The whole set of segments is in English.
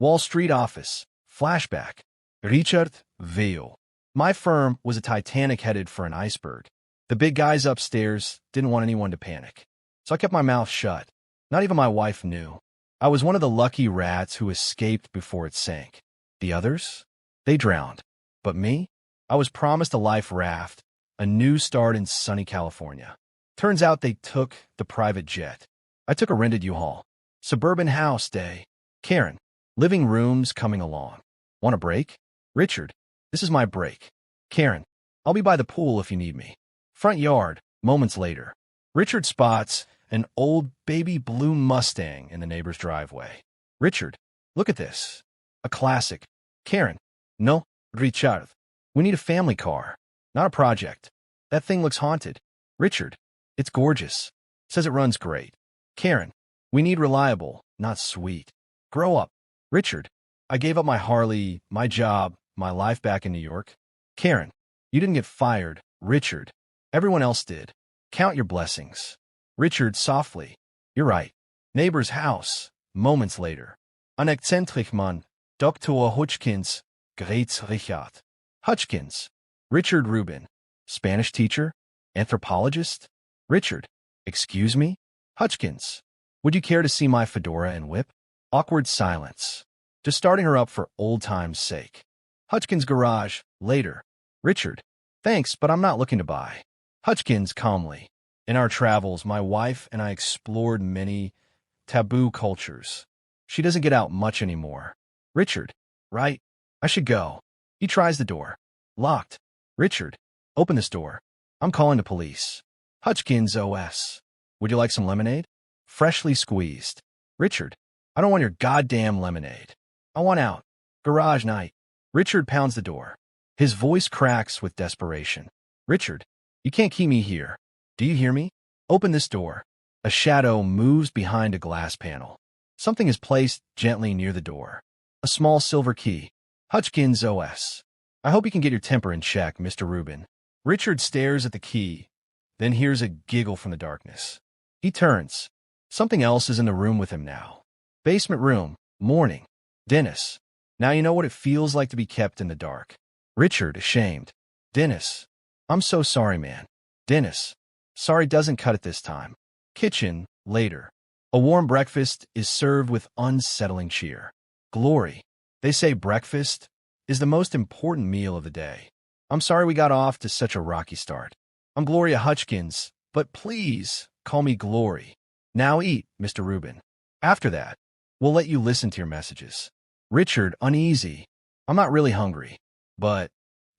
Wall Street office. Flashback. Richard Veil. My firm was a Titanic headed for an iceberg. The big guys upstairs didn't want anyone to panic, so I kept my mouth shut. Not even my wife knew. I was one of the lucky rats who escaped before it sank. The others? They drowned. But me? I was promised a life raft, a new start in sunny California. Turns out they took the private jet. I took a rented U-Haul. Suburban house day. Karen. Living rooms coming along. Want a break? Richard. This is my break. Karen. I'll be by the pool if you need me. Front yard. Moments later. Richard spots an old baby blue Mustang in the neighbor's driveway. Richard. Look at this. A classic. Karen. No, Richard. We need a family car, not a project. That thing looks haunted. Richard. It's gorgeous. Says it runs great. Karen. We need reliable, not sweet. Grow up. Richard. I gave up my Harley, my job, my life back in New York. Karen. You didn't get fired. Richard. Everyone else did. Count your blessings. Richard softly. You're right. Neighbor's house. Moments later. An eccentric man. Dr. Hutchkins. Greets Richard. Hutchkins. Richard Rubin. Spanish teacher? Anthropologist? Richard. Excuse me? Hutchkins. Would you care to see my fedora and whip? Awkward silence. Just starting her up for old time's sake. Hutchkins' garage. Later. Richard. Thanks, but I'm not looking to buy. Hutchkins calmly. In our travels, my wife and I explored many taboo cultures. She doesn't get out much anymore. Richard. Right. I should go. He tries the door. Locked. Richard. Open this door. I'm calling the police. Hutchkins OS. Would you like some lemonade? Freshly squeezed. Richard. I don't want your goddamn lemonade. I want out. Garage night. Richard pounds the door. His voice cracks with desperation. Richard. You can't keep me here. Do you hear me? Open this door. A shadow moves behind a glass panel. Something is placed gently near the door. A small silver key. Hutchkins OS. I hope you can get your temper in check, Mr. Rubin. Richard stares at the key, then hears a giggle from the darkness. He turns. Something else is in the room with him now. Basement room. Morning. Dennis. Now you know what it feels like to be kept in the dark. Richard, ashamed. Dennis. I'm so sorry, man. Dennis. Sorry doesn't cut it this time. Kitchen. Later. A warm breakfast is served with unsettling cheer. Glory. They say breakfast is the most important meal of the day. I'm sorry we got off to such a rocky start. I'm Gloria Hutchkins, but please call me Glory. Now eat, Mr. Rubin. After that, we'll let you listen to your messages. Richard, uneasy. I'm not really hungry, but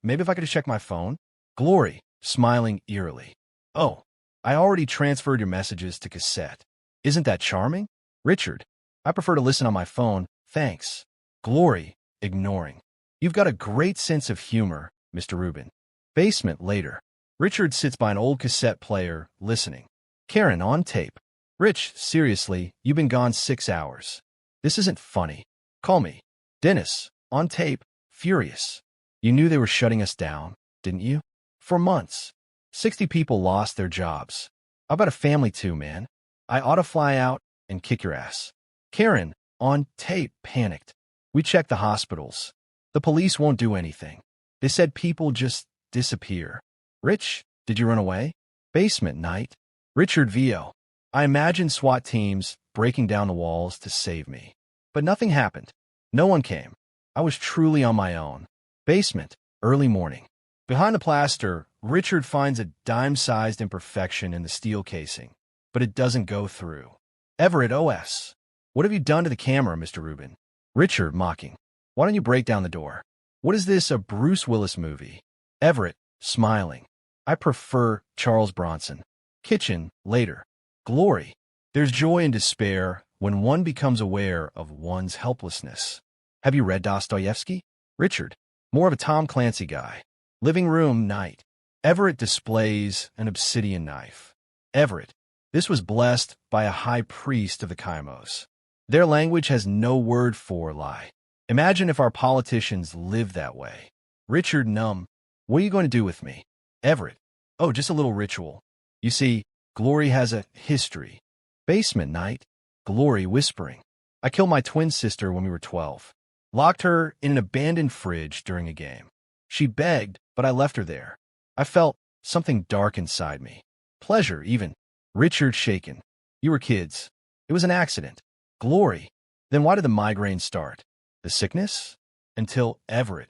maybe if I could check my phone? Glory, smiling eerily. Oh, I already transferred your messages to cassette. Isn't that charming? Richard, I prefer to listen on my phone, thanks. Glory, ignoring. You've got a great sense of humor, Mr. Rubin. Basement later. Richard sits by an old cassette player, listening. Karen on tape. Rich, seriously, you've been gone 6 hours. This isn't funny. Call me. Dennis, on tape, furious. You knew they were shutting us down, didn't you? For months. 60 people lost their jobs. I've got a family too, man. I ought to fly out and kick your ass. Karen, on tape, panicked. We checked the hospitals. The police won't do anything. They said people just disappear. Rich, did you run away? Basement night. Richard Vio. I imagined SWAT teams breaking down the walls to save me. But nothing happened. No one came. I was truly on my own. Basement. Early morning. Behind the plaster, Richard finds a dime-sized imperfection in the steel casing, but it doesn't go through. Everett OS. What have you done to the camera, Mr. Rubin? Richard, mocking. Why don't you break down the door? What is this, a Bruce Willis movie? Everett, smiling. I prefer Charles Bronson. Kitchen, later. Glory. There's joy and despair when one becomes aware of one's helplessness. Have you read Dostoevsky? Richard. More of a Tom Clancy guy. Living room, night. Everett displays an obsidian knife. Everett. This was blessed by a high priest of the Kaimos. Their language has no word for lie. Imagine if our politicians lived that way. Richard, numb. What are you going to do with me? Everett. Oh, just a little ritual. You see, Glory has a history. Basement night. Glory whispering. I killed my twin sister when we were 12. Locked her in an abandoned fridge during a game. She begged, but I left her there. I felt something dark inside me. Pleasure, even. Richard shaken. You were kids. It was an accident. Glory. Then why did the migraine start? The sickness? Until Everett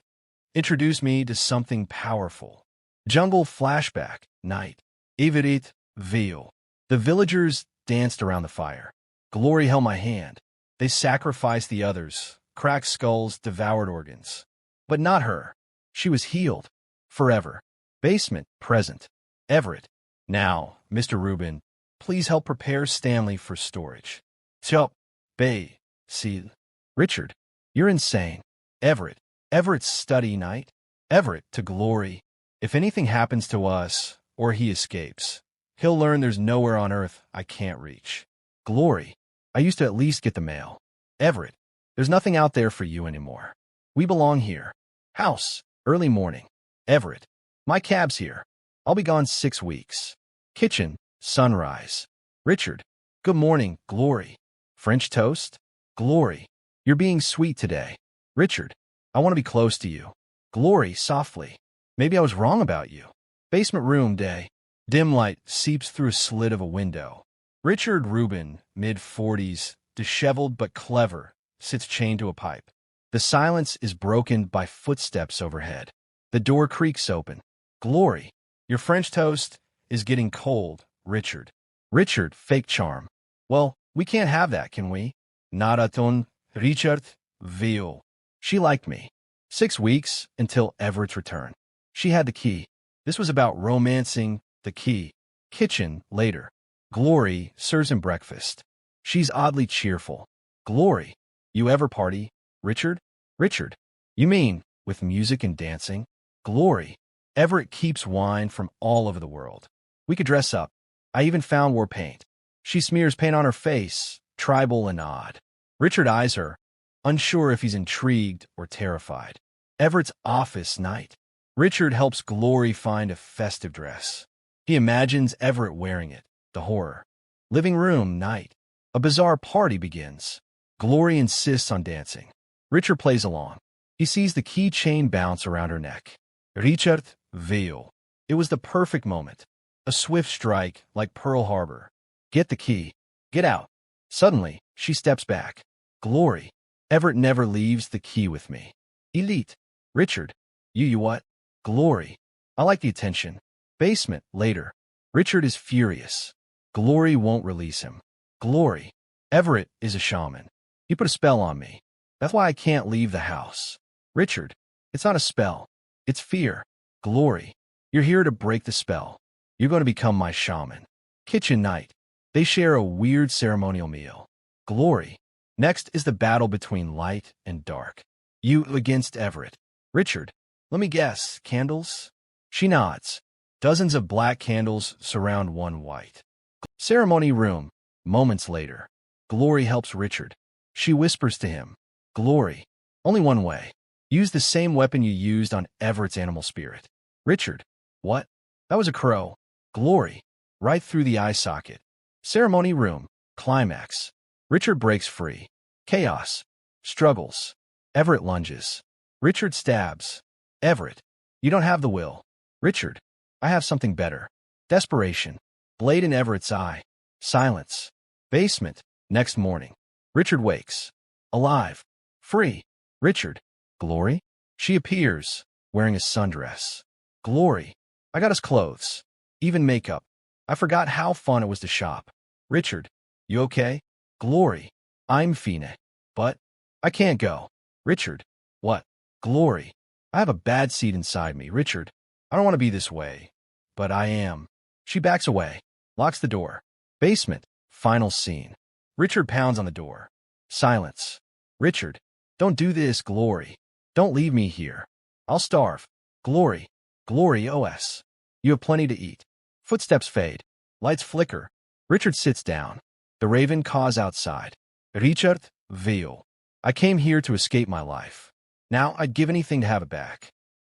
introduced me to something powerful. Jungle flashback, night. Everett, veil. The villagers danced around the fire. Glory held my hand. They sacrificed the others, cracked skulls, devoured organs. But not her. She was healed. Forever. Basement, present. Everett. Now, Mr. Rubin, please help prepare Stanley for storage. Chup. Bay. See. Richard. You're insane. Everett. Everett's study night. Everett to Glory. If anything happens to us, or he escapes, he'll learn there's nowhere on earth I can't reach. Glory. I used to at least get the mail. Everett. There's nothing out there for you anymore. We belong here. House. Early morning. Everett. My cab's here. I'll be gone 6 weeks. Kitchen. Sunrise. Richard. Good morning, Glory. French toast? Glory. You're being sweet today. Richard. I want to be close to you. Glory, softly. Maybe I was wrong about you. Basement room day. Dim light seeps through a slit of a window. Richard Rubin, mid-40s, disheveled but clever, sits chained to a pipe. The silence is broken by footsteps overhead. The door creaks open. Glory. Your French toast is getting cold, Richard. Richard, fake charm. Well, we can't have that, can we? Naraton, Richard, veil. She liked me. 6 weeks until Everett's return. She had the key. This was about romancing the key. Kitchen, later. Glory serves him breakfast. She's oddly cheerful. Glory. You ever party, Richard? Richard. You mean, with music and dancing? Glory. Everett keeps wine from all over the world. We could dress up. I even found war paint. She smears paint on her face, tribal and odd. Richard eyes her, unsure if he's intrigued or terrified. Everett's office night. Richard helps Glory find a festive dress. He imagines Everett wearing it. The horror. Living room night. A bizarre party begins. Glory insists on dancing. Richard plays along. He sees the keychain bounce around her neck. Richard, veil. It was the perfect moment. A swift strike, like Pearl Harbor. Get the key. Get out. Suddenly, she steps back. Glory. Everett never leaves the key with me. Elite. Richard. You what? Glory. I like the attention. Basement, later. Richard is furious. Glory won't release him. Glory. Everett is a shaman. He put a spell on me. That's why I can't leave the house. Richard. It's not a spell. It's fear. Glory. You're here to break the spell. You're going to become my shaman. Kitchen night. They share a weird ceremonial meal. Glory. Next is the battle between light and dark. You against Everett. Richard. Let me guess. Candles? She nods. Dozens of black candles surround one white. Ceremony room. Moments later. Glory helps Richard. She whispers to him. Glory. Only one way. Use the same weapon you used on Everett's animal spirit. Richard. What? That was a crow. Glory. Right through the eye socket. Ceremony room. Climax. Richard breaks free. Chaos. Struggles. Everett lunges. Richard stabs. Everett. You don't have the will. Richard. I have something better. Desperation. Blade in Everett's eye. Silence. Basement. Next morning. Richard wakes. Alive. Free. Richard. Glory? She appears, wearing a sundress. Glory. I got us clothes. Even makeup. I forgot how fun it was to shop. Richard. You okay? Glory. I'm fine. But I can't go. Richard. What? Glory. I have a bad seed inside me. Richard. I don't want to be this way. But I am. She backs away. Locks the door. Basement. Final scene. Richard pounds on the door. Silence. Richard. Don't do this, Glory. Don't leave me here. I'll starve. Glory. Glory OS. You have plenty to eat. Footsteps fade. Lights flicker. Richard sits down. The raven caws outside. Richard, veil. I came here to escape my life. Now I'd give anything to have it back.